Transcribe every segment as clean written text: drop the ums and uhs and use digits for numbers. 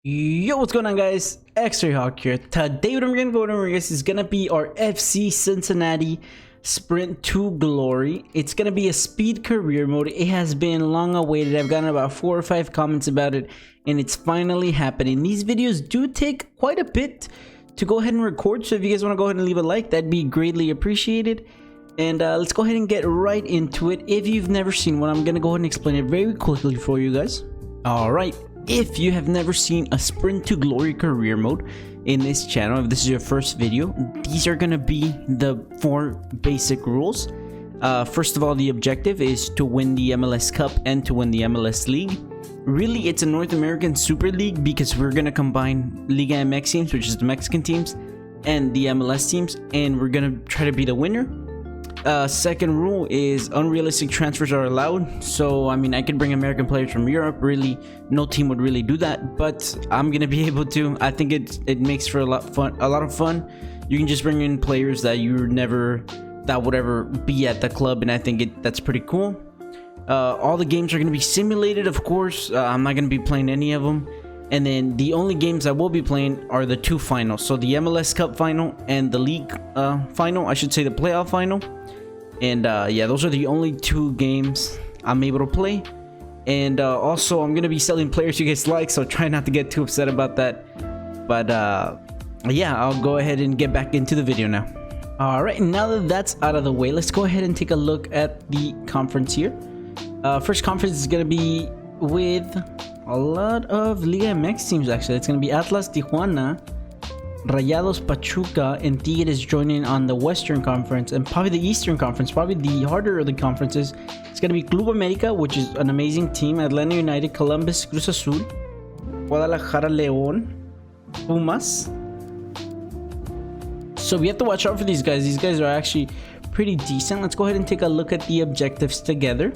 Yo, what's going on, guys? Xray here. Today what I'm gonna go over, guys, is gonna be our FC Cincinnati Sprint to Glory. It's gonna be a speed career mode. It has been long awaited. I've gotten about 4 or 5 comments about it, and it's finally happening. These videos do take quite a bit to go ahead and record, so if you guys want to go ahead and leave a like, that'd be greatly appreciated. And let's go ahead and get right into it. If you've never seen one, I'm gonna go ahead and explain it very quickly for you guys. Alright, if you have never seen a Sprint to Glory career mode in this channel, if this is your first video, these are gonna be the 4 basic rules. First of all, the objective is to win the MLS Cup and to win the MLS League. Really, it's a North American Superleague because we're gonna combine Liga MX teams, which is the Mexican teams, and the MLS teams, and we're gonna try to be the winner. Second rule is unrealistic transfers are allowed. So I mean, I could bring American players from Europe. Really, no team would really do that, but I'm gonna be able to. I think it makes for a lot of fun. You can just bring in players that would ever be at the club, and I think that's pretty cool. All the games are gonna be simulated, of course. I'm not gonna be playing any of them. And then the only games I will be playing are the 2 finals. So the MLS Cup final and the league final. I should say the playoff final. And yeah, those are the only 2 games I'm able to play. And also, I'm gonna be selling players you guys like, so try not to get too upset about that. But yeah, I'll go ahead and get back into the video now. Alright, now that that's out of the way, let's go ahead and take a look at the conference here. First conference is gonna be with a lot of Liga MX teams. Actually, it's gonna be Atlas, Tijuana, Rayados, Pachuca, and Tigres joining on the Western Conference, and probably the Eastern Conference, probably the harder of the conferences. It's gonna be Club America, which is an amazing team, Atlanta United, Columbus, Cruz Azul, Guadalajara, León, Pumas. So we have to watch out for these guys. These guys are actually pretty decent. Let's go ahead and take a look at the objectives together.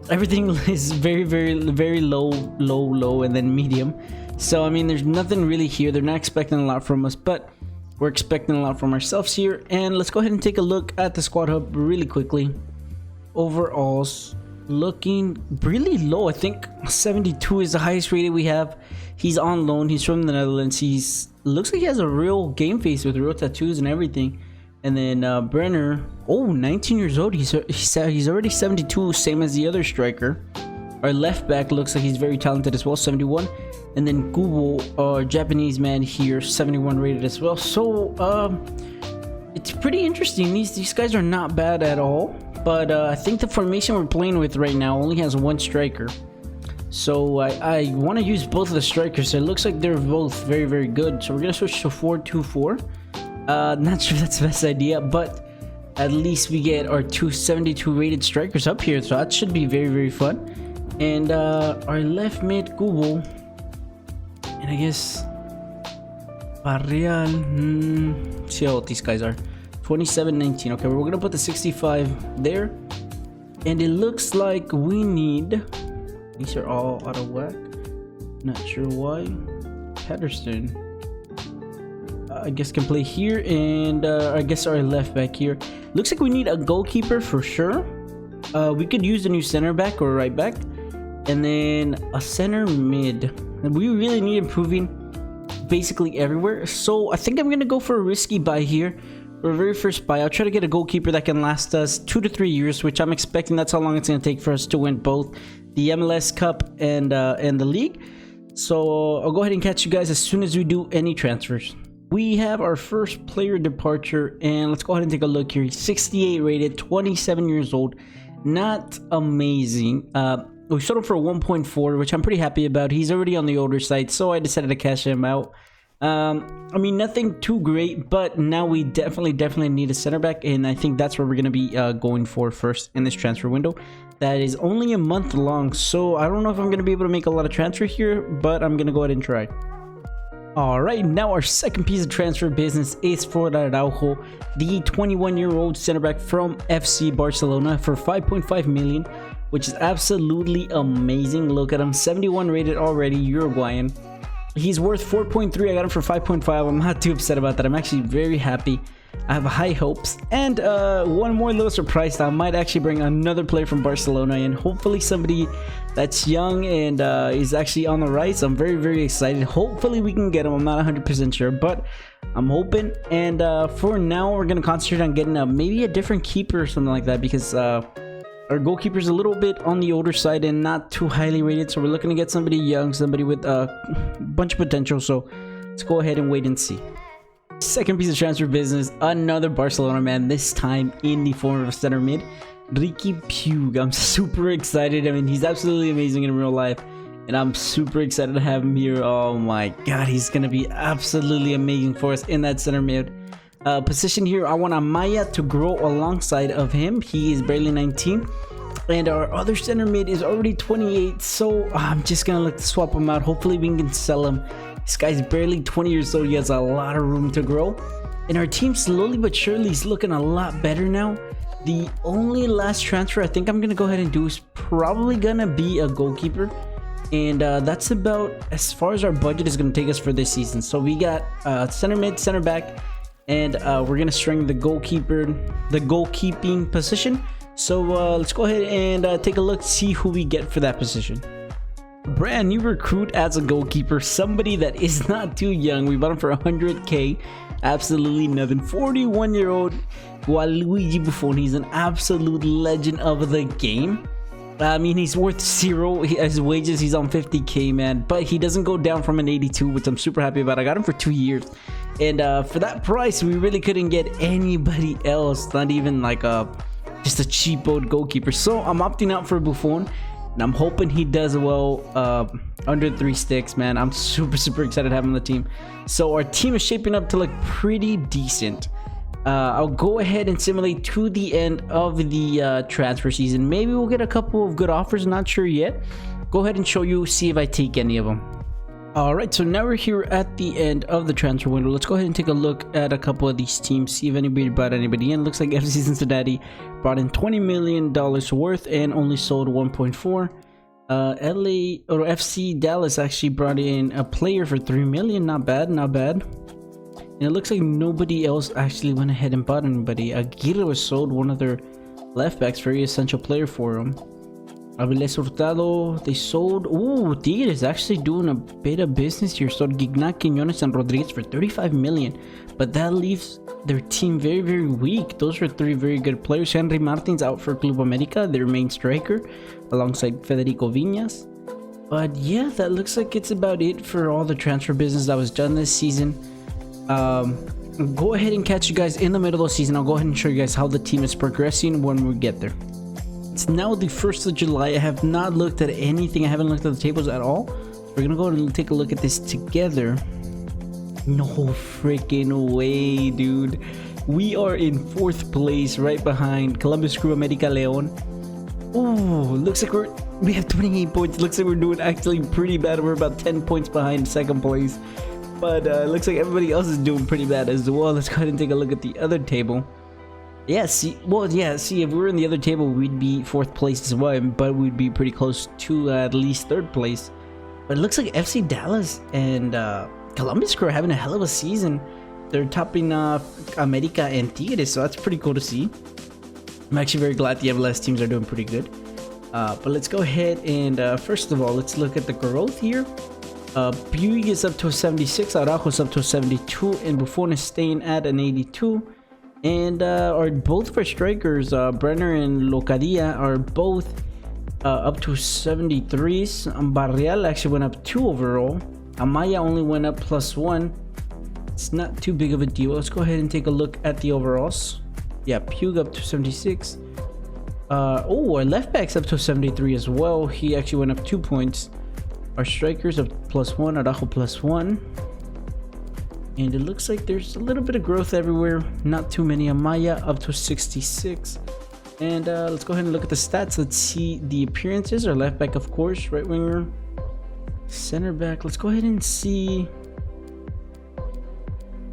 Everything is very low, and then medium. So I mean, there's nothing really here. They're not expecting a lot from us, but we're expecting a lot from ourselves here. And let's go ahead and take a look at the squad hub really quickly. Overalls looking really low. I think 72 is the highest rated we have. He's on loan. He's from the Netherlands. Looks like he has a real game face with real tattoos and everything. And then Brenner, 19 years old. He's already 72, same as the other striker. Our left back looks like he's very talented as well, 71. And then Kubo, Japanese man here, 71 rated as well. So it's pretty interesting. These guys are not bad at all. But I think the formation we're playing with right now only has 1 striker. So I want to use both of the strikers. It looks like they're both very good. So we're gonna switch to 4-2-4. Not sure if that's the best idea, but at least we get our 272 rated strikers up here, so that should be very fun. And our left mid, Kubo, and I guess Barreal. See how old these guys are. 27-19. Okay, we're gonna put the 65 there, and it looks like we need. These are all out of whack. Not sure why. Patterson, I guess, can play here, and I guess our left back here. Looks like we need a goalkeeper for sure. We could use a new center back or right back, and then a center mid. And we really need improving basically everywhere. So I think I'm gonna go for a risky buy here. For our very first buy, I'll try to get a goalkeeper that can last us 2 to 3 years, which I'm expecting that's how long it's gonna take for us to win both the MLS Cup and the league. So I'll go ahead and catch you guys as soon as we do any transfers. We have our first player departure, and let's go ahead and take a look here. He's 68 rated, 27 years old. Not amazing. We sold him for 1.4, which I'm pretty happy about. He's already on the older side, so I decided to cash him out. I mean, nothing too great, but now we definitely need a center back, and I think that's where we're going to be going for first in this transfer window. That is only a month long, so I don't know if I'm going to be able to make a lot of transfer here, but I'm going to go ahead and try. Alright, now our second piece of transfer business is for Araujo, the 21-year-old center back from FC Barcelona for 5.5 million, which is absolutely amazing. Look at him, 71 rated already, Uruguayan. He's worth 4.3. I got him for 5.5. I'm not too upset about that. I'm actually very happy. I have high hopes. And one more little surprise, I might actually bring another player from Barcelona, and hopefully somebody that's young and is actually on the rise. I'm very excited. Hopefully we can get him. I'm not 100% sure, but I'm hoping. And for now, we're gonna concentrate on getting maybe a different keeper or something like that, because our goalkeeper is a little bit on the older side and not too highly rated. So we're looking to get somebody young, somebody with a bunch of potential. So let's go ahead and wait and see. Second piece of transfer business, another Barcelona man, this time in the form of center mid, Ricky Puig. I'm super excited. I mean, he's absolutely amazing in real life, and I'm super excited to have him here. Oh my god, he's gonna be absolutely amazing for us in that center mid position here. I want Amaya to grow alongside of him. He is barely 19, and our other center mid is already 28, so I'm just gonna look to swap him out. Hopefully we can sell him. This guy's barely 20 years old. He has a lot of room to grow, and our team slowly but surely is looking a lot better now. The only last transfer I think I'm gonna go ahead and do is probably gonna be a goalkeeper, and that's about as far as our budget is gonna take us for this season. So we got center mid, center back, and we're gonna strengthen the goalkeeper, the goalkeeping position. So let's go ahead and take a look, see who we get for that position. Brand new recruit as a goalkeeper, somebody that is not too young. We bought him for 100k, absolutely nothing. 41-year-old Luigi Buffon. He's an absolute legend of the game. I mean, he's worth zero. His wages, he's on 50k, man, but he doesn't go down from an 82, which I'm super happy about. I got him for 2 years, and for that price we really couldn't get anybody else, not even like just a cheap old goalkeeper. So I'm opting out for Buffon, and I'm hoping he does well under 3 sticks, man. I'm super excited to have him on the team. So our team is shaping up to look pretty decent. I'll go ahead and simulate to the end of the transfer season. Maybe we'll get a couple of good offers, not sure yet. Go ahead and show you, see if I take any of them. Alright, so now we're here at the end of the transfer window. Let's go ahead and take a look at a couple of these teams, see if anybody brought anybody in. Looks like FC Cincinnati brought in $20 million worth and only sold 1.4. LA or FC Dallas actually brought in a player for 3 million. Not bad. And it looks like nobody else actually went ahead and bought anybody. Aguirre was sold, one of their left backs, very essential player for them. Aviles Hurtado, they sold. Ooh, Tigre is actually doing a bit of business here. Sold Gignac, Quiñones, and Rodriguez for 35 million. But that leaves their team very weak. Those are 3 very good players. Henry Martin's out for Club America, their main striker, alongside Federico Viñas. But yeah, that looks like it's about it for all the transfer business that was done this season. Go ahead and catch you guys in the middle of the season. I'll go ahead and show you guys how the team is progressing when we get there. It's now the 1st of July. I have not looked at anything. I haven't looked at the tables at all. We're gonna go and take a look at this together. No freaking way, dude. We are in 4th place, right behind Columbus Crew America Leon. Oh, looks like we have 28 points. Looks like we're doing actually pretty bad. We're about 10 points behind 2nd place. But it looks like everybody else is doing pretty bad as well. Let's go ahead and take a look at the other table. Yeah, see, if we were in the other table, we'd be 4th place as well, but we'd be pretty close to at least 3rd place. But it looks like FC Dallas and Columbus Crew are having a hell of a season. They're topping America and Tigres, so that's pretty cool to see. I'm actually very glad the MLS teams are doing pretty good. But let's go ahead and first of all, let's look at the growth here. Puig is up to a 76, Araujo is up to a 72, and Buffon is staying at an 82. And both of our strikers, Brenner and Locadia, are both up to 73s. Barrial actually went up 2 overall. Amaya only went up +1. It's not too big of a deal. Let's go ahead and take a look at the overalls. Yeah, Puig up to 76. Our left back's up to 73 as well. He actually went up 2 points. Our strikers up +1, Araujo +1. And it looks like there's a little bit of growth everywhere. Not too many. Amaya up to 66. And let's go ahead and look at the stats. Let's see the appearances. Our left back, of course. Right winger. Center back. Let's go ahead and see.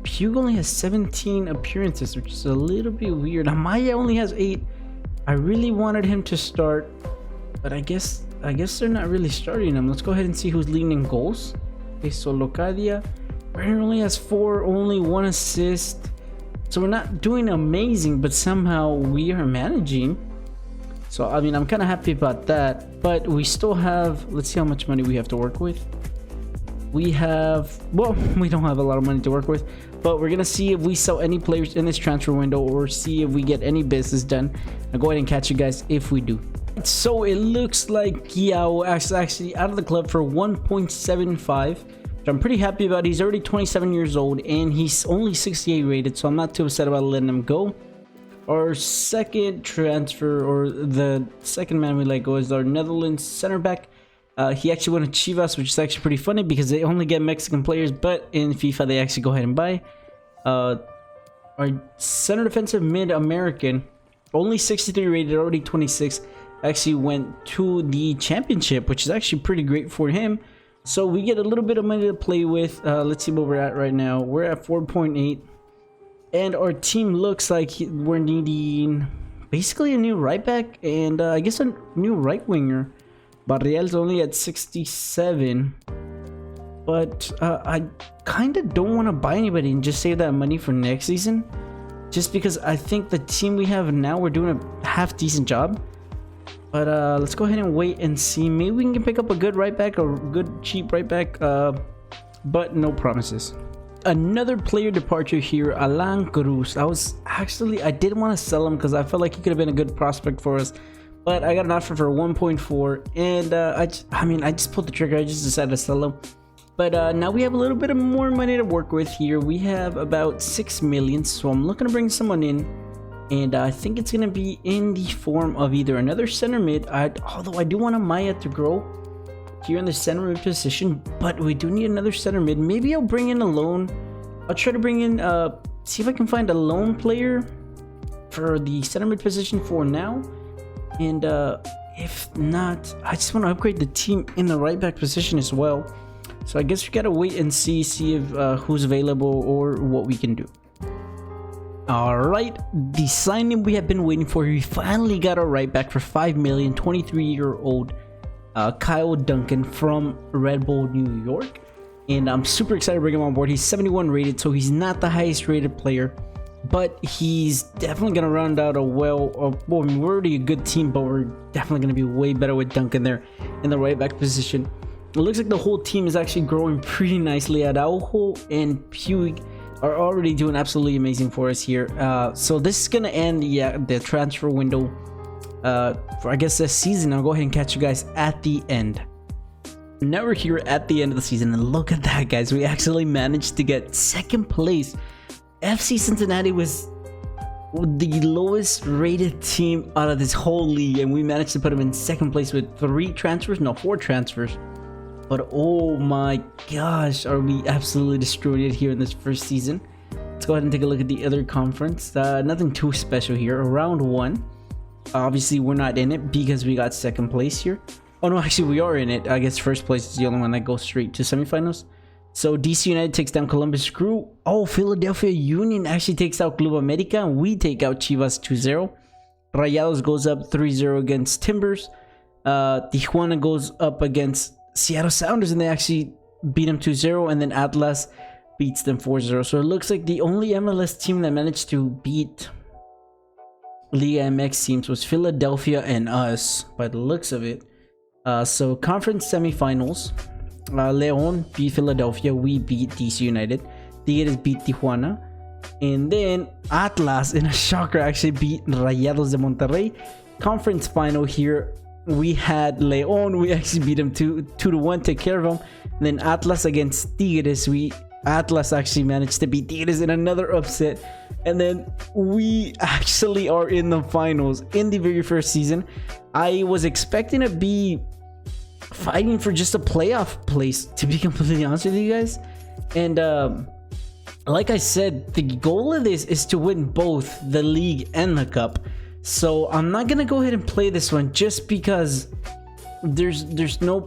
Puig only has 17 appearances, which is a little bit weird. Amaya only has 8. I really wanted him to start, but I guess they're not really starting him. Let's go ahead and see who's leading in goals. Okay, so Locadia. Brenner only has 4, only 1 assist. So we're not doing amazing, but somehow we are managing. So I mean, I'm kind of happy about that, but we still have, let's see how much money we have to work with. We have, well, we don't have a lot of money to work with, but we're gonna see if we sell any players in this transfer window or see if we get any business done. I'll go ahead and catch you guys if we do. So it looks like Yao is actually out of the club for 1.75, which I'm pretty happy about. He's already 27 years old and he's only 68 rated, so I'm not too upset about letting him go. Our second transfer, or the second man we let go, is our Netherlands center back. He actually went to Chivas, which is actually pretty funny because they only get Mexican players, but in FIFA they actually go ahead and buy. Our center defensive mid-American, only 63 rated, already 26, actually went to the championship, which is actually pretty great for him. So we get a little bit of money to play with. Let's see what we're at right now. We're at 4.8, and our team looks like we're needing basically a new right back and I guess a new right winger. Barrial's only at 67, but I kind of don't want to buy anybody and just save that money for next season, just because I think the team we have now, we're doing a half decent job. But let's go ahead and wait and see. Maybe we can pick up a good right back or good cheap right back, but no promises. Another player departure here, Alan Cruz. I didn't want to sell him because I felt like he could have been a good prospect for us. But I got an offer for 1.4, and I just pulled the trigger. I just decided to sell him. But now we have a little bit of more money to work with here. We have about 6 million, so I'm looking to bring someone in, and I think it's gonna be in the form of either another center mid. Although I do want a Maya to grow here in the center mid position, but we do need another center mid. Maybe I'll bring in a loan. I'll try to bring in see if I can find a loan player for the center mid position for now. And if not, I just want to upgrade the team in the right back position as well. So I guess we gotta wait and see if who's available or what we can do. Alright, the signing we have been waiting for. We finally got our right back for 5 million, 23-year-old Kyle Duncan from Red Bull New York. And I'm super excited to bring him on board. He's 71 rated, so he's not the highest rated player, but he's definitely going to round out well, I mean, we're already a good team, but we're definitely going to be way better with Duncan there in the right back position. It looks like the whole team is actually growing pretty nicely. Araujo and Puig are already doing absolutely amazing for us here. So this is going to end the transfer window for, I guess, this season. I'll go ahead and catch you guys at the end. Now we're here at the end of the season, and look at that, guys. We actually managed to get second place. FC Cincinnati was the lowest rated team out of this whole league, and we managed to put them in second place with 4 transfers. But oh my gosh, are we absolutely destroyed it here in this first season. Let's go ahead and take a look at the other conference. Nothing too special here. Round 1, obviously we're not in it because we got second place here. Oh no, actually we are in it. I guess first place is the only one that goes straight to semifinals. So DC United takes down Columbus Crew. Oh, Philadelphia Union actually takes out Club America, and we take out Chivas 2-0. Rayados goes up 3-0 against Timbers. Tijuana goes up against Seattle Sounders, and they actually beat them 2-0. And then Atlas beats them 4-0. So it looks like the only MLS team that managed to beat Liga MX teams was Philadelphia and us, by the looks of it. So conference semifinals. Leon beat Philadelphia, we beat DC United. Tigres beat Tijuana, and then Atlas, in a shocker, actually beat Rayados de Monterrey. Conference final here, we had Leon, we actually beat them 2-1, take care of them. And then Atlas against Tigres, Atlas actually managed to beat Tigres in another upset. And then we actually are in the finals in the very first season. I was expecting to be fighting for just a playoff place, to be completely honest with you guys. And like I said, the goal of this is to win both the league and the cup. So I'm not gonna go ahead and play this one just because there's no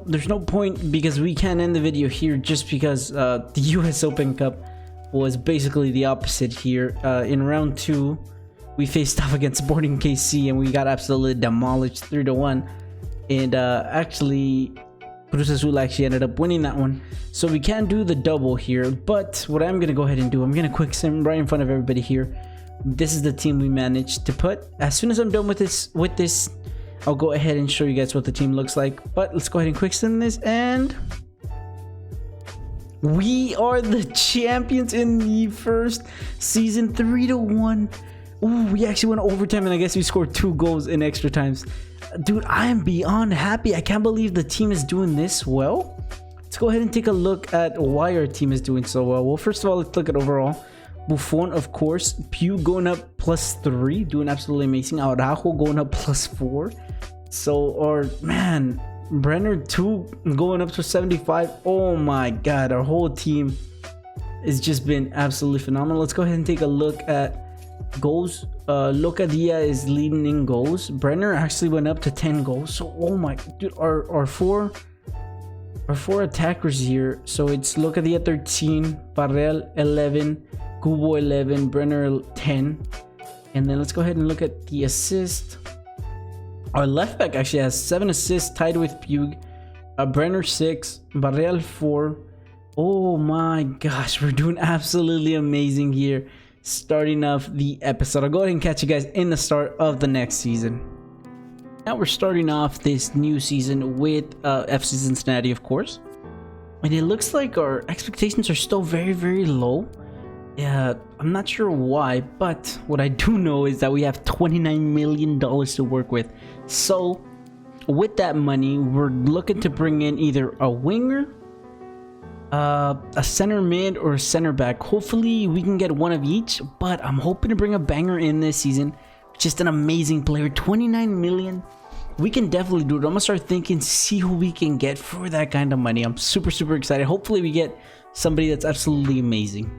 point, because we can't end the video here just because the US Open Cup was basically the opposite here. In round 2 we faced off against Sporting KC and we got absolutely demolished 3-1. And actually Cruz Azul actually ended up winning that one, so we can't do the double here. But what I'm gonna go ahead and do, I'm gonna quick sim right in front of everybody here. this is the team we managed to put. As soon as I'm done with this, I'll go ahead and show you guys what the team looks like. But let's go ahead and quick send this, and we are the champions in the first season, 3-1. Ooh, we actually went overtime, and I guess we scored 2 goals in extra times. Dude, I am beyond happy. I can't believe the team is doing this well. Let's go ahead and take a look at why our team is doing so well. Well, first of all, let's look at overall. Buffon, of course. Pew going up +3, doing absolutely amazing. Araujo going up +4. So, our man, Brenner 2 going up to 75. Oh my god, our whole team has just been absolutely phenomenal. Let's go ahead and take a look at goals. Locadia is leading in goals. Brenner actually went up to 10 goals. So, oh my dude, our four attackers here. So it's Locadia 13, Parreal 11, Kubo 11, Brenner 10. And then let's go ahead and look at the assist. Our left back actually has 7 assists, tied with Pug. Brenner 6, Barreal 4. Oh my gosh, we're doing absolutely amazing here, starting off the episode. I'll go ahead and catch you guys in the start of the next season. Now we're starting off this new season with FC Cincinnati, of course. And it looks like our expectations are still very, very low. Yeah, I'm not sure why, but what I do know is that we have $29 million to work with. So, with that money, we're looking to bring in either a winger, a center mid, or a center back. Hopefully, we can get one of each, but I'm hoping to bring a banger in this season. Just an amazing player. 29 million. We can definitely do it. I'm gonna start thinking, see who we can get for that kind of money. I'm super, super excited. Hopefully, we get somebody that's absolutely amazing.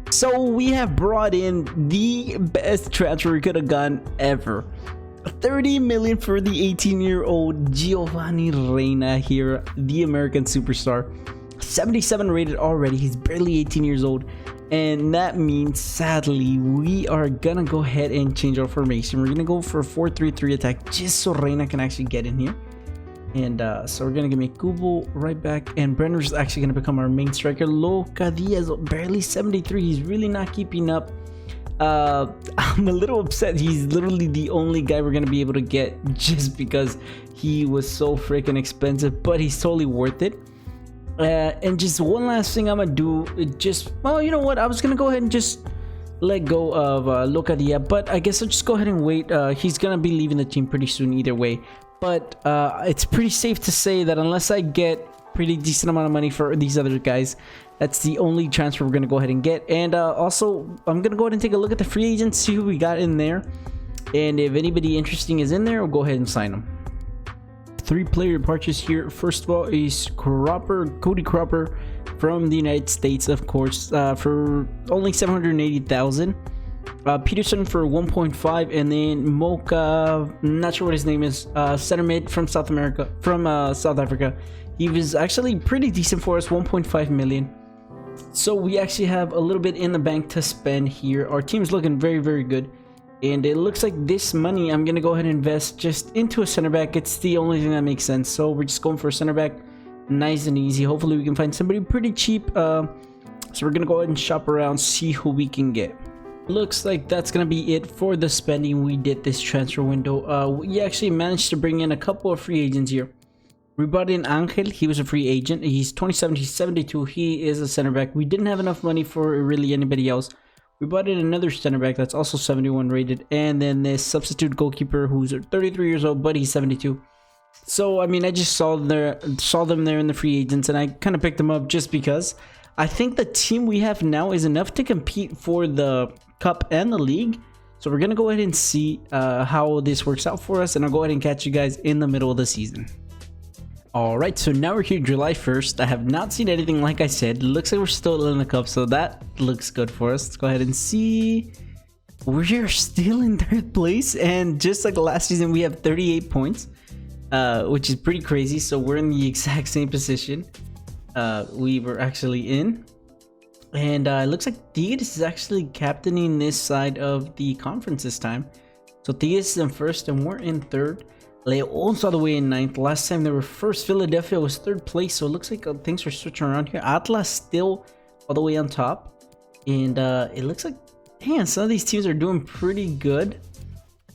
So we have brought in the best transfer we could have gotten ever. 30 million for the 18-year-old Giovanni Reyna here, the American superstar. 77 rated already. He's barely 18 years old. And that means, sadly, we are gonna go ahead and change our formation. We're gonna go for a 4-3-3 attack just so Reyna can actually get in here. And so we're gonna give me Kubo right back, and Brenner's actually gonna become our main striker. Locadia is barely 73. He's really not keeping up. I'm a little upset. He's literally the only guy we're gonna be able to get just because he was so freaking expensive, but he's totally worth it. And just one last thing I'm gonna do, well, you know what, I was gonna go ahead and just let go of Locadia, but I guess I'll just go ahead and wait. He's gonna be leaving the team pretty soon either way. But it's pretty safe to say that unless I get pretty decent amount of money for these other guys, that's the only transfer we're going to go ahead and get. And also, I'm going to go ahead and take a look at the free agents, see who we got in there. And if anybody interesting is in there, we'll go ahead and sign them. 3 player departures here. First of all is Cody Cropper from the United States, of course, for only 780,000. Peterson for 1.5, and then Mocha, not sure what his name is, center mid from South Africa. He was actually pretty decent for us, 1.5 million. So we actually have a little bit in the bank to spend here. Our team's looking very, very good, and it looks like this money I'm gonna go ahead and invest just into a center back. It's the only thing that makes sense, so we're just going for a center back, nice and easy. Hopefully we can find somebody pretty cheap. So we're gonna go ahead and shop around, see who we can get. Looks like that's gonna be it for the spending we did this transfer window. We actually managed to bring in a couple of free agents here. We brought in Angel. He was a free agent. He's 27, he's 72. He is a center back. We didn't have enough money for really anybody else. We brought in another center back that's also 71 rated, and then this substitute goalkeeper who's 33 years old, but he's 72. So I mean, I just saw them there in the free agents, and I kind of picked them up just because I think the team we have now is enough to compete for the Cup and the league. So we're gonna go ahead and see how this works out for us, and I'll go ahead and catch you guys in the middle of the season. Alright, so now we're here July 1st. I have not seen anything, like I said. It looks like we're still in the cup, so that looks good for us. Let's go ahead and see. We're still in 3rd place, and just like last season, we have 38 points, which is pretty crazy. So we're in the exact same position we were actually in. And it looks like Tigres is actually captaining this side of the conference this time. So Tigres is in 1st, and we're in 3rd. Leon's all the way in 9th. Last time they were 1st. Philadelphia was 3rd place. So it looks like things are switching around here. Atlas still all the way on top. And it looks like damn, some of these teams are doing pretty good.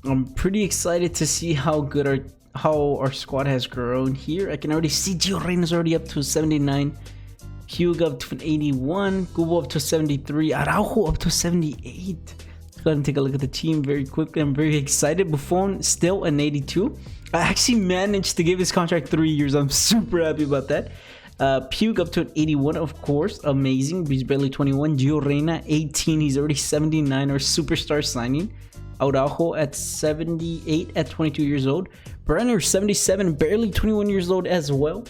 I'm pretty excited to see how good our squad has grown here. I can already see Gio Reyna's already up to 79. Hugh up to an 81. Kubo up to 73. Araujo up to 78. Let's go ahead and take a look at the team very quickly. I'm very excited. Buffon still an 82. I actually managed to give his contract 3 years. I'm super happy about that. Pug up to an 81, of course. Amazing. He's barely 21. Gio Reyna 18. He's already 79. Our superstar signing. Araujo at 78 at 22 years old. Brenner 77, barely 21 years old as well.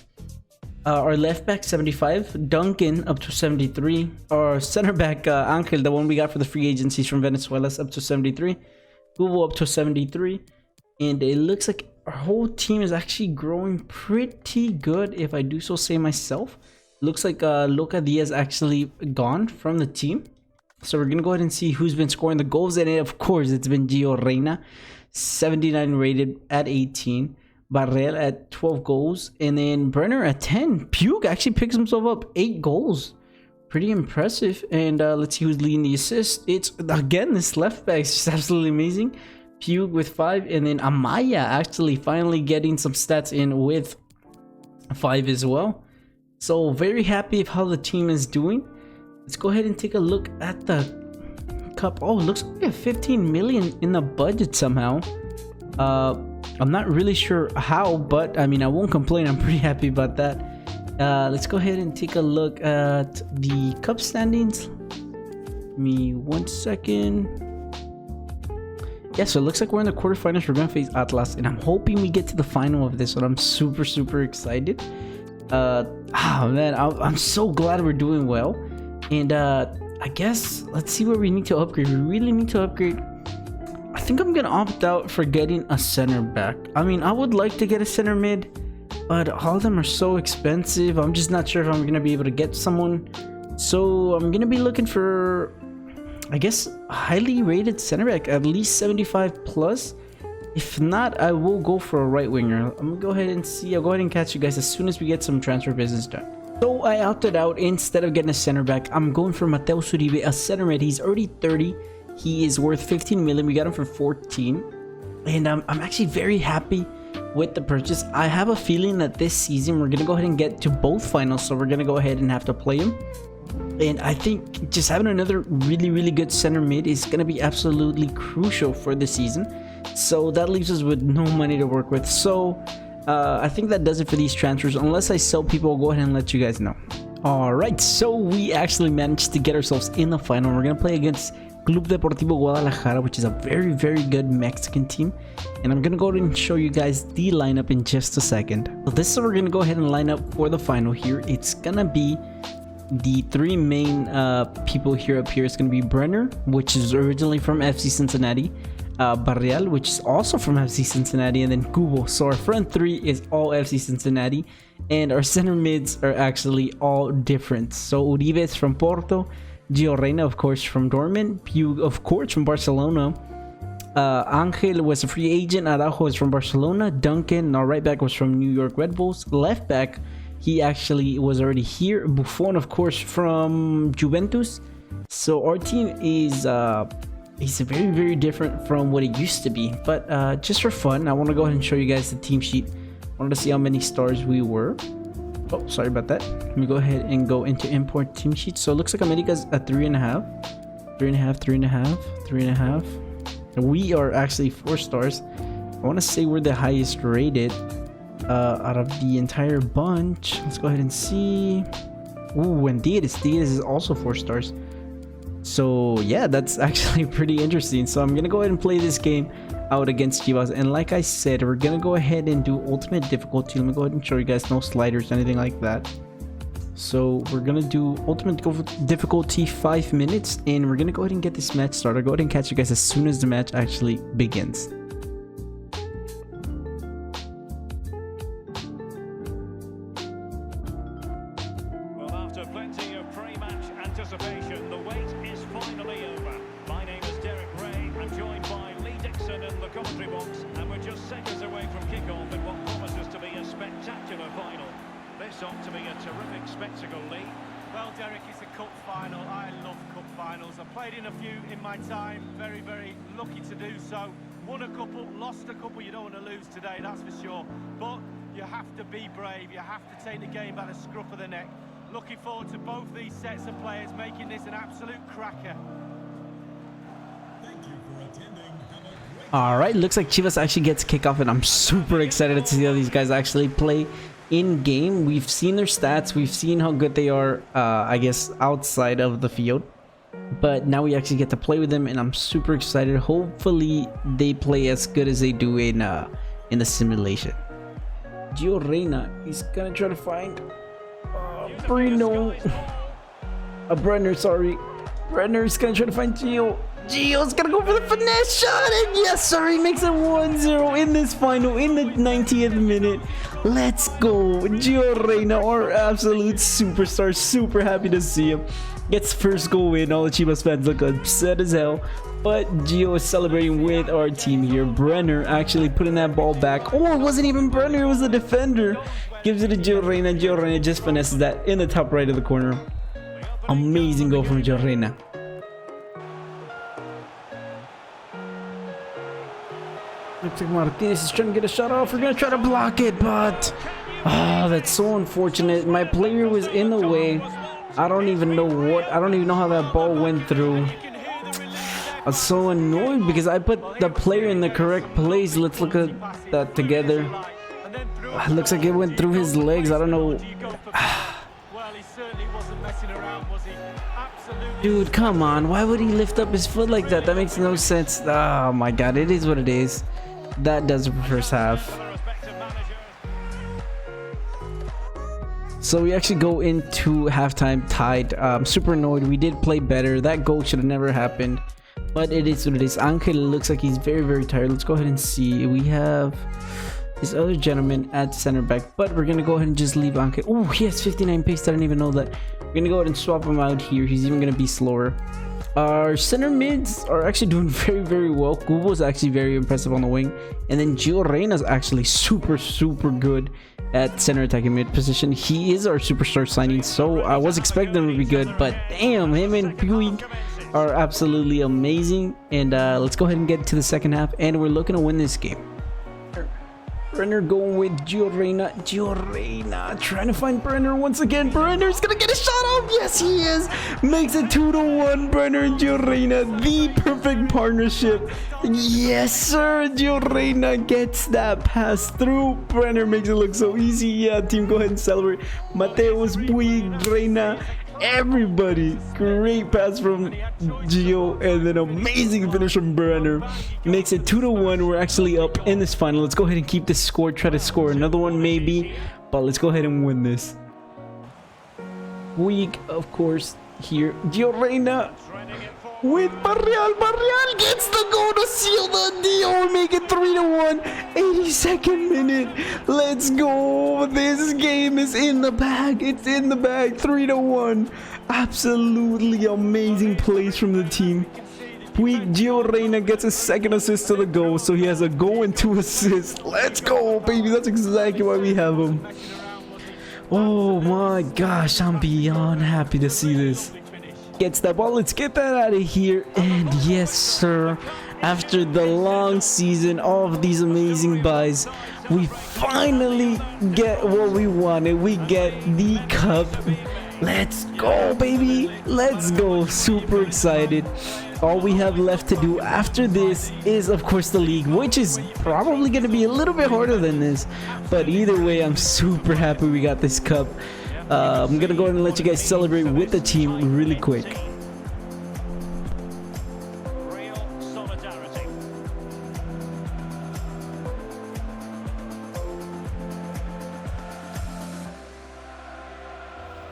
Our left back 75. Duncan up to 73. Our center back Angel, the one we got for the free agencies from Venezuela, is up to 73. Google up to 73. And it looks like our whole team is actually growing pretty good, if I do so say myself. Looks like Luca Diaz actually gone from the team. So we're gonna go ahead and see who's been scoring the goals, and of course it's been Gio Reyna, 79 rated at 18. Barrel at 12 goals, and then Brenner at 10. Pug actually picks himself up 8 goals. Pretty impressive. And let's see who's leading the assist. It's again this left back is just absolutely amazing. Pug with 5, and then Amaya actually finally getting some stats in with 5 as well. So very happy of how the team is doing. Let's go ahead and take a look at the cup. Oh, it looks like we have 15 million in the budget somehow. I'm not really sure how, but I mean, I won't complain. I'm pretty happy about that. Let's go ahead and take a look at the cup standings. Give me 1 second. Yeah, so it looks like we're in the quarterfinals. We're gonna face Atlas, and I'm hoping we get to the final of this one. I'm super excited. Oh man, I'm so glad we're doing well. And I guess let's see where we need to upgrade. We really need to upgrade. I think I'm gonna opt out for getting a center back. I mean, I would like to get a center mid, but all of them are so expensive. I'm just not sure if I'm gonna be able to get someone. So I'm gonna be looking for, I guess, a highly rated center back, at least 75 plus. If not, I will go for a right winger. I'm gonna go ahead and see. I'll go ahead and catch you guys as soon as we get some transfer business done. So I opted out. Instead of getting a center back, I'm going for Mateus Uribe, a center mid. He's already 30. He is worth 15 million. We got him for 14. And I'm actually very happy with the purchase. I have a feeling that this season we're going to go ahead and get to both finals. So we're going to go ahead and have to play him. And I think just having another really good center mid is going to be absolutely crucial for the season. So that leaves us with no money to work with. So I think that does it for these transfers. Unless I sell people, I'll go ahead and let you guys know. Alright, so we actually managed to get ourselves in the final. We're going to play against Club Deportivo Guadalajara, which is a very good Mexican team. And I'm going to go ahead and show you guys the lineup in just a second. So this is what we're going to go ahead and line up for the final here. It's going to be the 3 main people here up here. It's going to be Brenner, which is originally from FC Cincinnati. Barrial, which is also from FC Cincinnati, and then Kubo. So our front 3 is all FC Cincinnati, and our center mids are actually all different. So Uribe is from Porto, Gio Reyna, of course, from Dortmund, Pug, of course, from Barcelona. Angel was a free agent. Araujo is from Barcelona. Duncan, our right back, was from New York Red Bulls. Left back, he actually was already here. Buffon, of course, from Juventus. So our team is it's very different from what it used to be. But just for fun, I want to go ahead and show you guys the team sheet. I wanted to see how many stars we were. Oh, sorry about that. Let me go ahead and go into import team sheet. So it looks like America's at 3.5, 3.5, 3.5, 3.5. And we are actually 4 stars. I want to say we're the highest rated out of the entire bunch. Let's go ahead and see. Ooh, and Diaz is also 4 stars. So yeah, that's actually pretty interesting. So I'm gonna go ahead and play this game out against Chivas, and like I said, we're gonna go ahead and do ultimate difficulty. Let me go ahead and show you guys, no sliders, anything like that. So we're gonna do ultimate difficulty 5 minutes, and we're gonna go ahead and get this match started. I'll go ahead and catch you guys as soon as the match actually begins. To be a terrific spectacle, Lee. Well, Derek, it's a cup final. I love cup finals. I've played in a few in my time. Very, very lucky to do so. Won a couple, lost a couple. You don't want to lose today, that's for sure. But you have to be brave. You have to take the game by the scruff of the neck. Looking forward to both these sets of players making this an absolute cracker. Thank you for attending. Have a great All right, looks like Chivas actually gets kickoff, and I'm super excited to see how these guys actually play in game. We've seen their stats, we've seen how good they are, I guess, outside of the field, but now we actually get to play with them, and I'm super excited. Hopefully they play as good as they do in the simulation. Gio Reyna is gonna try to find Bruno, Brenner, sorry. Brenner's gonna try to find Gio. Gio's gonna go for the finesse shot, and yes sir, he makes it 1-0 in this final in the 90th minute. Let's go. Gio Reyna, our absolute superstar. Super happy to see him. Gets first goal in. All the Chivas fans look upset as hell, but Gio is celebrating with our team here. Brenner actually putting that ball back. Oh, it wasn't even Brenner, it was the defender. Gives it to Gio Reyna. Gio Reyna just finesses that in the top right of the corner. Amazing goal from Gio Reyna. Looks like Martinez is trying to get a shot off. We're gonna try to block it, but that's so unfortunate. My player was in the way. I don't even know how that ball went through. I'm so annoyed because I put the player in the correct place. Let's look at that together. Looks like it went through his legs. I don't know. Dude, come on. Why would he lift up his foot like that? That makes no sense. Oh my god, it is what it is. That does it for first half. So we actually go into halftime tied. Super annoyed. We did play better. That goal should have never happened, but it is what it is. Angel looks like he's very, very tired. Let's go ahead and see. We have this other gentleman at center back, but we're gonna go ahead and just leave Angel. Oh, he has 59 pace. I didn't even know that. We're gonna go ahead and swap him out here. He's even gonna be slower. Our center mids are actually doing very, very well. Kubo's actually very impressive on the wing, and then Gio Reyna's actually super, super good at center attacking mid position. He is our superstar signing, so I was expecting him to be good, but damn, him and Puig are absolutely amazing. And let's go ahead and get to the second half, and we're looking to win this game. Brenner going with Gio Reyna. Gio Reyna trying to find Brenner once again. Brenner's gonna get a shot off. Yes, he is. Makes it 2-1. Brenner and Gio Reyna, the perfect partnership. Yes, sir. Gio Reyna gets that pass through. Brenner makes it look so easy. Yeah, team, go ahead and celebrate. Mateos, Puig, Reyna, everybody. Great pass from Gio, and then amazing finish from Brenner. Makes it 2-1. We're actually up in this final. Let's go ahead and keep this score. Try to score another one maybe, but let's go ahead and win this. Puig, of course, here. Gio Reyna with Barrial. Barrial gets the goal to seal the deal. We make it 3-1. 82nd minute. Let's go. This game is in the bag. It's in the bag. 3-1. Absolutely amazing plays from the team. Puig, Gio Reyna gets a second assist to the goal, so he has a goal and 2 assists. Let's go, baby. That's exactly why we have him. Oh my gosh, I'm beyond happy to see this. Gets that ball. Let's get that out of here. And yes, sir, after the long season, all of these amazing buys, we finally get what we wanted. We get the cup. Let's go, baby. Let's go. Super excited. All we have left to do after this is, of course, the league, which is probably going to be a little bit harder than this. But either way, I'm super happy we got this cup. I'm going to go ahead and let you guys celebrate with the team really quick. Real solidarity.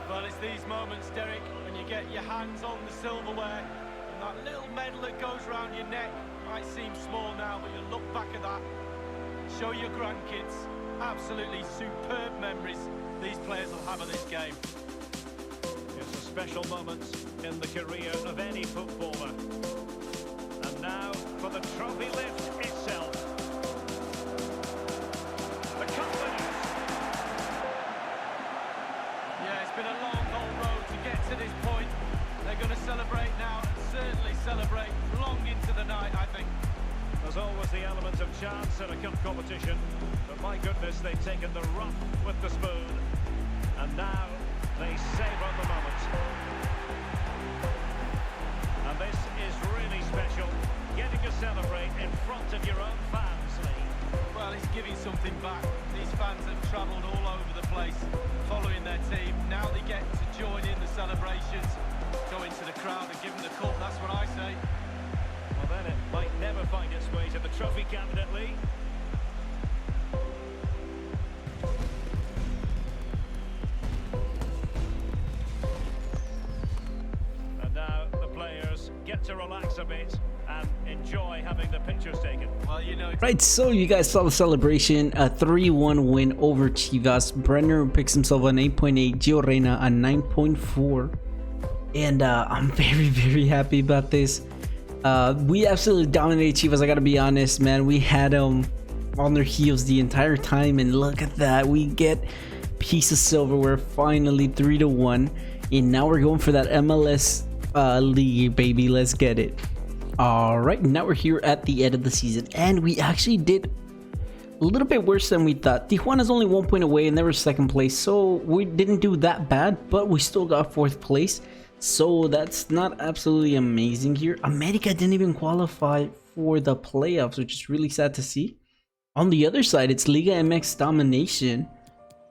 Well, it's these moments, Derek, when you get your hands on the silverware, and that little medal that goes around your neck might seem small now, but you look back at that, show your grandkids. Absolutely superb memories these players will have of this game. It's a special moment in the career of any footballer. And now for the trophy lift itself. The cup winners. Yeah, it's been a long, long road to get to this point. They're going to celebrate now. always the element of chance in a cup competition, but my goodness, they've taken the rough with the spoon, and now they savour the moment. And this is really special, getting to celebrate in front of your own fans, Lee. Well, it's giving something back. These fans have travelled all over the place following their team. Now they get to join in the celebrations, go into the crowd and give them the cup. That's what I say. Well, then it might never find its way to the trophy cabinet, Lee. And now the players get to relax a bit and enjoy having the pictures taken. Well, you know, Right, so you guys saw the celebration, a 3-1 win over Chivas. Brenner picks himself an 8.8, Gio Reyna a 9.4, and I'm very happy about this. We absolutely dominated Chivas, I gotta be honest, man. We had them on their heels the entire time, and look at that, we get piece of silverware finally, 3-1, and now we're going for that MLS league, baby. Let's get it. All right, now we're here at the end of the season, and we actually did a little bit worse than we thought. Tijuana's only 1 point away, and they were second place, so we didn't do that bad, but we still got fourth place, so that's not absolutely amazing here. America didn't even qualify for the playoffs, which is really sad to see. On the other side, it's Liga MX domination.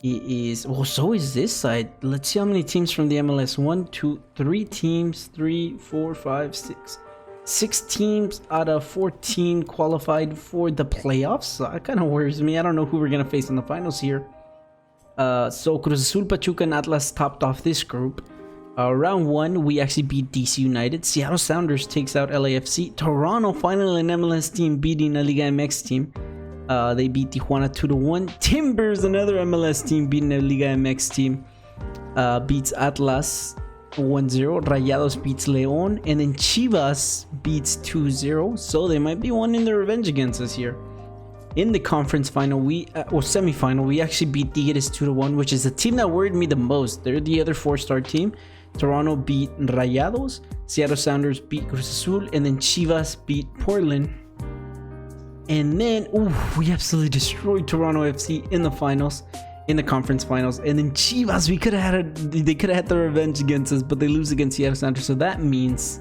It is, well, so is this side. Let's see how many teams from the MLS. 1, 2, 3 teams, 3, 4, 5, 6. 6 teams out of 14 qualified for the playoffs. So that kind of worries me. I don't know who we're gonna face in the finals here. So Cruz Azul, Pachuca, and Atlas topped off this group. Round 1, we actually beat DC United. Seattle Sounders takes out LAFC. Toronto, finally an MLS team beating a Liga MX team. They beat Tijuana 2-1. Timbers, another MLS team beating a Liga MX team, beats Atlas 1-0. Rayados beats León, and then Chivas beats 2-0. So they might be wanting their revenge against us here. In the conference final, or semi-final, we actually beat Tigres 2-1, which is the team that worried me the most. They're the other 4-star team. Toronto beat Rayados, Seattle Sounders beat Cruz Azul, and then Chivas beat Portland. And then, we absolutely destroyed Toronto FC in the finals, in the conference finals. And then Chivas, they could have had their revenge against us, but they lose against Seattle Sounders. So that means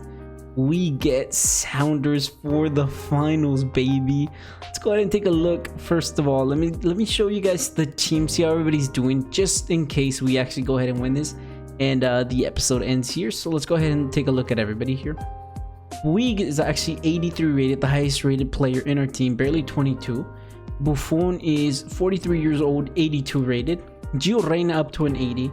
we get Sounders for the finals, baby. Let's go ahead and take a look. First of all, let me show you guys the team, see how everybody's doing, just in case we actually go ahead and win this and the episode ends here. So let's go ahead and take a look at everybody here. Puig is actually 83 rated, the highest rated player in our team, barely 22. Buffon is 43 years old, 82 rated. Gio Reyna up to an 80.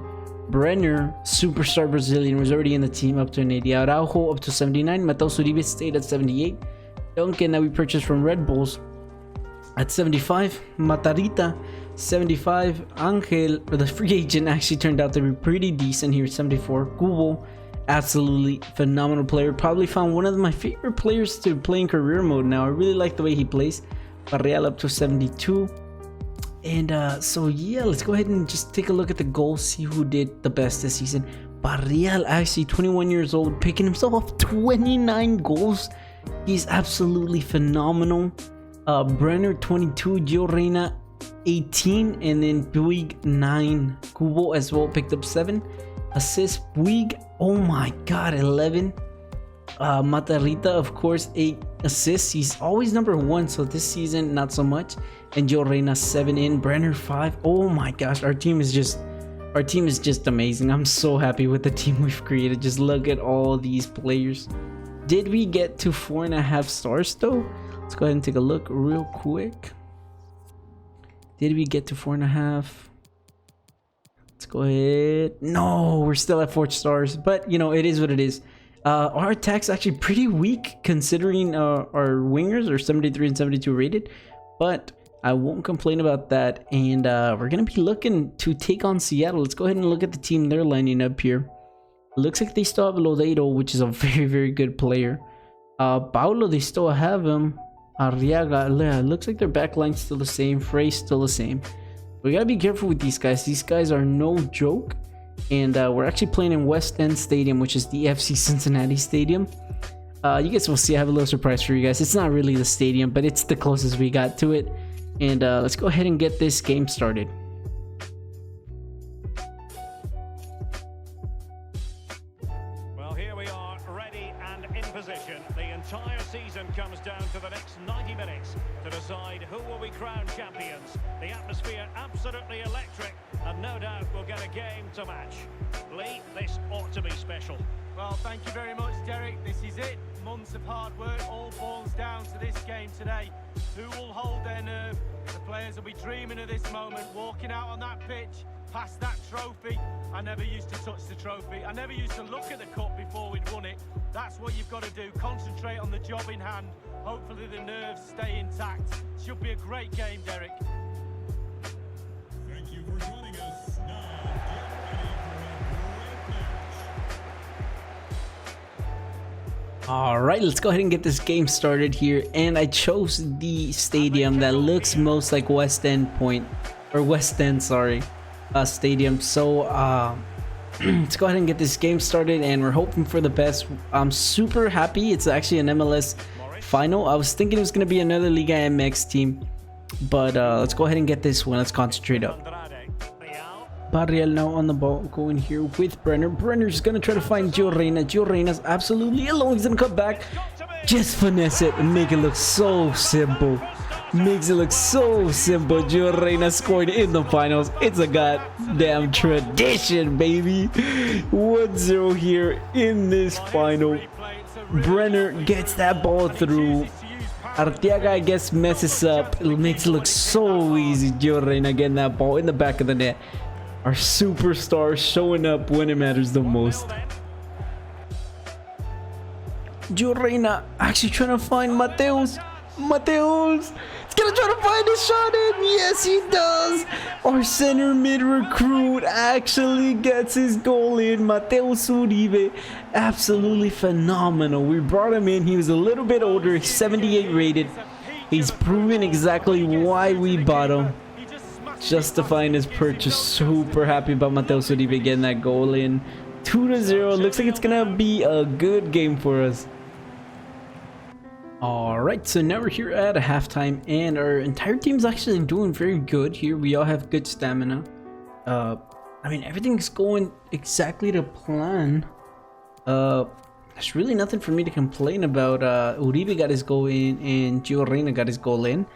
Brenner, superstar Brazilian, was already in the team, up to an 80. Araujo up to 79. Mateus Uribe stayed at 78. Duncan, that we purchased from Red Bulls, at 75. Matarita 75. Angel, the free agent, actually turned out to be pretty decent here, 74. Kubo, absolutely phenomenal player. Probably found one of my favorite players to play in career mode now. I really like the way he plays. Barreal up to 72. And so yeah, let's go ahead and just take a look at the goals, see who did the best this season. Barreal, actually 21 years old, picking himself up 29 goals. He's absolutely phenomenal. Brenner 22, Gio Reyna 18, and then Puig 9. Kubo as well picked up 7 assists. Puig, oh my god, 11. Matarita, of course, 8 assists. He's always number 1, so this season not so much. And Gio Reyna 7 in. Brenner 5. Oh my gosh, our team is just amazing. I'm so happy with the team we've created. Just look at all these players. Did we get to 4.5 stars though? Let's go ahead and take a look real quick. Did we get to 4.5? Let's go ahead. No, we're still at 4 stars, but you know, it is what it is. Our attack's actually pretty weak considering our wingers are 73 and 72 rated, but I won't complain about that. And we're gonna be looking to take on Seattle. Let's go ahead and look at the team they're lining up here. Looks like they still have Lodeiro, which is a very good player. Paulo, they still have him. Arriaga, looks like their backline's still the same. Frey's still the same. We gotta be careful with these guys. These guys are no joke. And we're actually playing in West End Stadium, which is the FC Cincinnati Stadium. You guys will see I have a little surprise for you guys. It's not really the stadium, but it's the closest we got to it. And let's go ahead and get this game started. Well, here we are, ready and in position. The entire season comes down to the next 90 minutes to decide who will be crowned champions. The atmosphere absolutely electric, and no doubt we'll get a game to match. Lee, this ought to be special. Well, thank you very much, Derek. This is it. Months of hard work all boils down to this game today. Who will hold their nerve? The players will be dreaming of this moment, walking out on that pitch, past that trophy. I never used to touch the trophy. I never used to look at the cup before we'd won it. That's what you've got to do. Concentrate on the job in hand. Hopefully the nerves stay intact. Should be a great game, Derek. Thank you for joining us. Now, get ready for a great match. All right, let's go ahead and get this game started here. And I chose the stadium that looks most like West End Stadium. So let's go ahead and get this game started, and we're hoping for the best. I'm super happy. It's actually an MLS final. I was thinking it was going to be another Liga MX team, but let's go ahead and get this one. Let's concentrate up. Barriel now on the ball, going here with Brenner. Brenner's gonna try to find Gio Reyna. Gio Reyna's absolutely alone. He's gonna come back, just finesse it and make it look so simple. Makes it look so simple. Gio Reyna scored in the finals. It's a goddamn tradition, baby. 1-0 here in this final. Brenner gets that ball through. Arteaga, I guess, messes up. It makes it look so easy. Gio Reyna getting that ball in the back of the net. Our superstar showing up when it matters the most. Gio Reyna actually trying to find Mateus. Mateus! He's gonna try to find his shot in! Yes, he does! Our center mid recruit actually gets his goal in. Mateus Uribe. Absolutely phenomenal. We brought him in. He was a little bit older, 78 rated. He's proven exactly why we bought him. Justifying his purchase. Super happy about Mateus Uribe getting that goal in. 2-0. Looks like it's gonna be a good game for us. Alright, so now we're here at a halftime, and our entire team's actually doing very good here. We all have good stamina. I mean, everything's going exactly to plan. There's really nothing for me to complain about. Uribe got his goal in, and Gio Reyna got his goal in.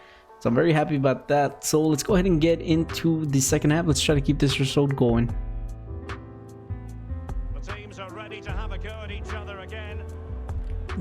So I'm very happy about that. So let's go ahead and get into the second half. Let's try to keep this result going. The teams are ready to have a go at each other again.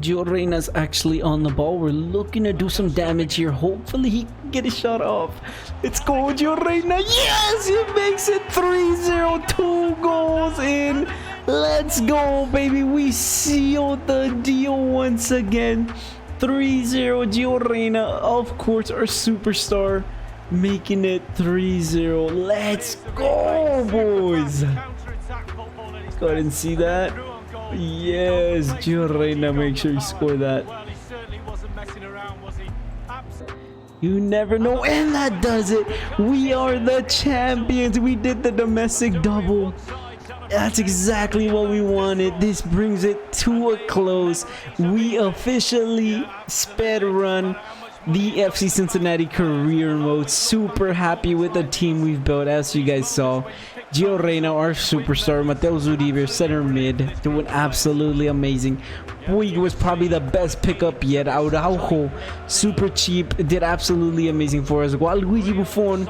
Gio Reyna's actually on the ball. We're looking to do some damage here. Hopefully he can get his shot off. Let's go, Gio Reyna. Yes, he makes it 3-0. 2 goals in. Let's go, baby. We sealed the deal once again. 3-0. Gio Reyna, of course, our superstar, making it 3-0. Let's go, boys. Let's go ahead and see that. Yes, Gio Reyna, make sure you score that. You never know, and that does it. We are the champions. We did the domestic double. That's exactly what we wanted. This brings it to a close. We officially sped run the FC Cincinnati career mode. Super happy with the team we've built, as you guys saw. Gio Reyna, our superstar. Mateus Uribe, center mid, doing absolutely amazing. Puig was probably the best pickup yet. Araujo, super cheap, did absolutely amazing for us. While Luigi Buffon,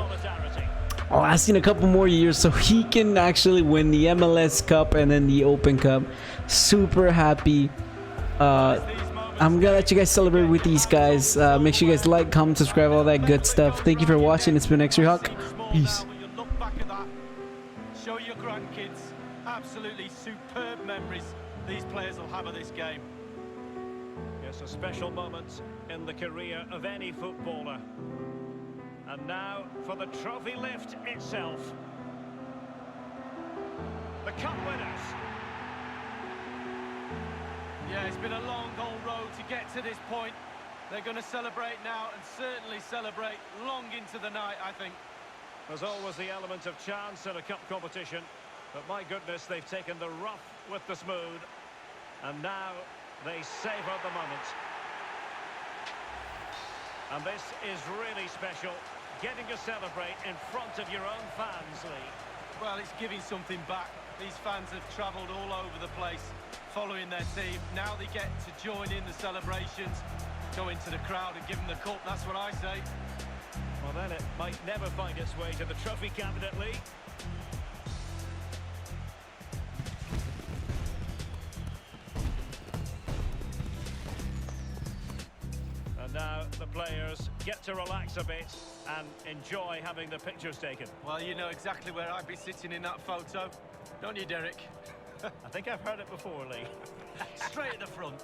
asking a couple more years so he can actually win the MLS Cup and then the Open Cup. Super happy. I'm gonna let you guys celebrate with these guys. Make sure you guys like, comment, subscribe, all that good stuff. Thank you for watching. It's been Xray Hawk. Peace. Show your grandkids. Absolutely superb memories these players will have of this game. Yes, a special moment in the career of any footballer. And now for the trophy lift itself. The cup winners. Yeah, it's been a long, old road to get to this point. They're going to celebrate now, and certainly celebrate long into the night, I think. There's always the element of chance in a cup competition, but my goodness, they've taken the rough with the smooth. And now They savour the moment. And this is really special, getting to celebrate in front of your own fans, Lee. Well, it's giving something back. These fans have travelled all over the place, following their team. Now they get to join in the celebrations, go into the crowd and give them the cup. That's what I say. Well, then it might never find its way to the trophy cabinet, Lee. And now the players get to relax a bit and enjoy having the pictures taken. Well, you know exactly where I'd be sitting in that photo, don't you, Derek? I think I've heard it before, Lee. Straight at the front.